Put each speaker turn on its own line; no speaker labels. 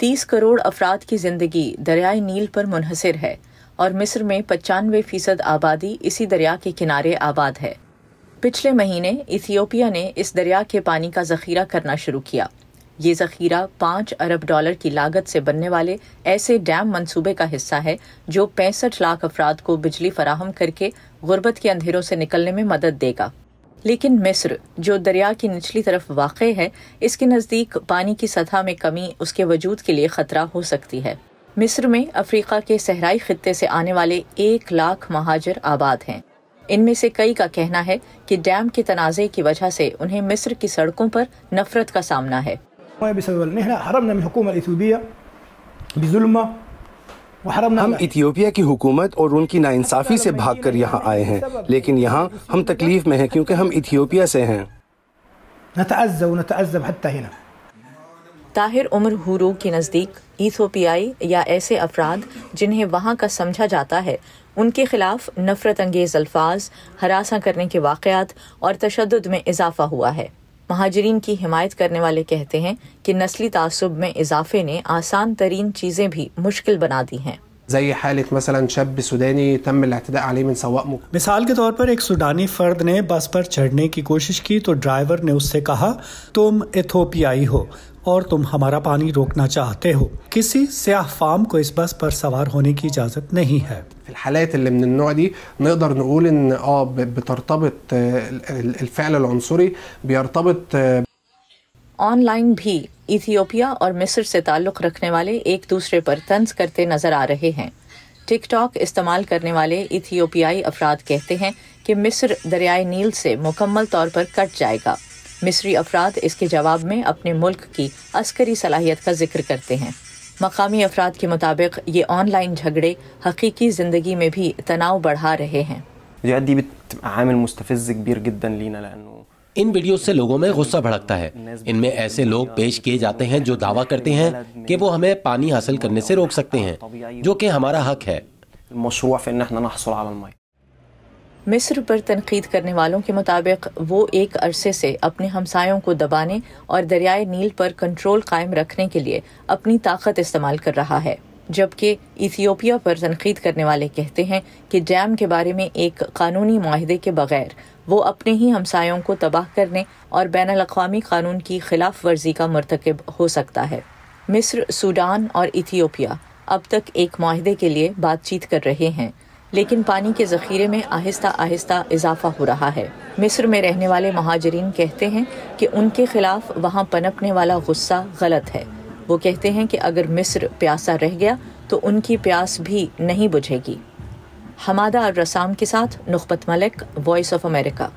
30 करोड़ अफराद की जिंदगी दरियाए नील पर मुनहसर है और मिस्र में 95% आबादी इसी दरिया के किनारे आबाद है। पिछले महीने इथियोपिया ने इस दरिया के पानी का जखीरा करना शुरू किया। ये जखीरा $5 अरब की लागत से बनने वाले ऐसे डैम मंसूबे का हिस्सा है जो 65 लाख अफराद को बिजली फराहम करके गुर्बत के अंधेरों से निकलने में मदद देगा। लेकिन मिस्र, जो दरिया की निचली तरफ वाक़े है, इसके नज़दीक पानी की सतह में कमी उसके वजूद के लिए ख़तरा हो सकती है। मिस्र में अफ्रीका के सहराई खित्ते से आने वाले 1 लाख महाजिर आबाद हैं। इनमें से कई का कहना है कि डैम के तनाज़े की वजह से उन्हें मिस्र की सड़कों पर नफरत का सामना है।
हम इथियोपिया की हुकूमत और उनकी नाइंसाफ़ी से भागकर यहाँ आए हैं, लेकिन यहाँ हम तकलीफ में हैं क्योंकि हम इथियोपिया से हैं।
ताहिर उमर हुरू के नज़दीक इथियोपियाई या ऐसे अफराद जिन्हें वहाँ का समझा जाता है, उनके खिलाफ नफरत अंगेज़ अल्फाज, हरासा करने के वाक़यात और तशद्दुद में इजाफा हुआ है। महाजिरीन की हिमायत करने वाले कहते हैं कि नस्ली तासुब में इजाफे ने आसान तरीन चीज़ें भी मुश्किल बना दी हैं।
मिसाल के तौर पर एक सूडानी फर्द ने बस पर चढ़ने की कोशिश की तो ड्राइवर ने उससे कहा, तुम इथियोपियाई हो और तुम हमारा पानी रोकना चाहते हो। किसी सियाह फार्म को इस बस पर सवार होने की इजाजत नहीं है।
في الحالات اللي من النوع دي نقدر نقول ان بترتبط الفعل العنصري بيرتبط
ऑनलाइन भी इथियोपिया और मिस्र से ताल्लुक़ रखने वाले एक दूसरे पर तंज करते नजर आ रहे हैं। टिकटॉक इस्तेमाल करने वाले इथियोपियाई अफराद कहते हैं कि मिस्र दरियाए नील से मुकम्मल तौर पर कट जाएगा। मिस्री अफराद इसके जवाब में अपने मुल्क की अस्करी सलाहियत का जिक्र करते हैं। मकामी अफराद के मुताबिक ये ऑनलाइन झगड़े हकीकी ज़िंदगी में भी तनाव बढ़ा रहे हैं।
इन वीडियो से लोगों में गुस्सा भड़कता है। इनमें ऐसे लोग पेश किए जाते हैं जो दावा करते हैं कि वो हमें पानी हासिल करने से रोक सकते हैं, जो कि हमारा हक है।
मिस्र पर तनकीद करने वालों के मुताबिक वो एक अरसे से अपने हमसायों को दबाने और दरियाए नील पर कंट्रोल कायम रखने के लिए अपनी ताकत इस्तेमाल कर रहा है, जबकि इथियोपिया पर तनकीद करने वाले कहते हैं कि डैम के बारे में एक कानूनी मुआहदे के बगैर वो अपने ही हमसायों को तबाह करने और बैनुल अक़वामी कानून की खिलाफ वर्जी का मुर्तकिब हो सकता है। मिस्र, सूडान और इथियोपिया अब तक एक मुआहदे के लिए बातचीत कर रहे हैं, लेकिन पानी के ज़ख़ीरे में आहिस्ता आहिस्ता इजाफा हो रहा है। मिस्र में रहने वाले महाजिरीन कहते हैं कि उनके खिलाफ वहाँ पनपने वाला गुस्सा गलत है। वो कहते हैं कि अगर मिस्र प्यासा रह गया तो उनकी प्यास भी नहीं बुझेगी। हमादा अल रसाम के साथ नुखबत मलिक, वॉइस ऑफ अमेरिका।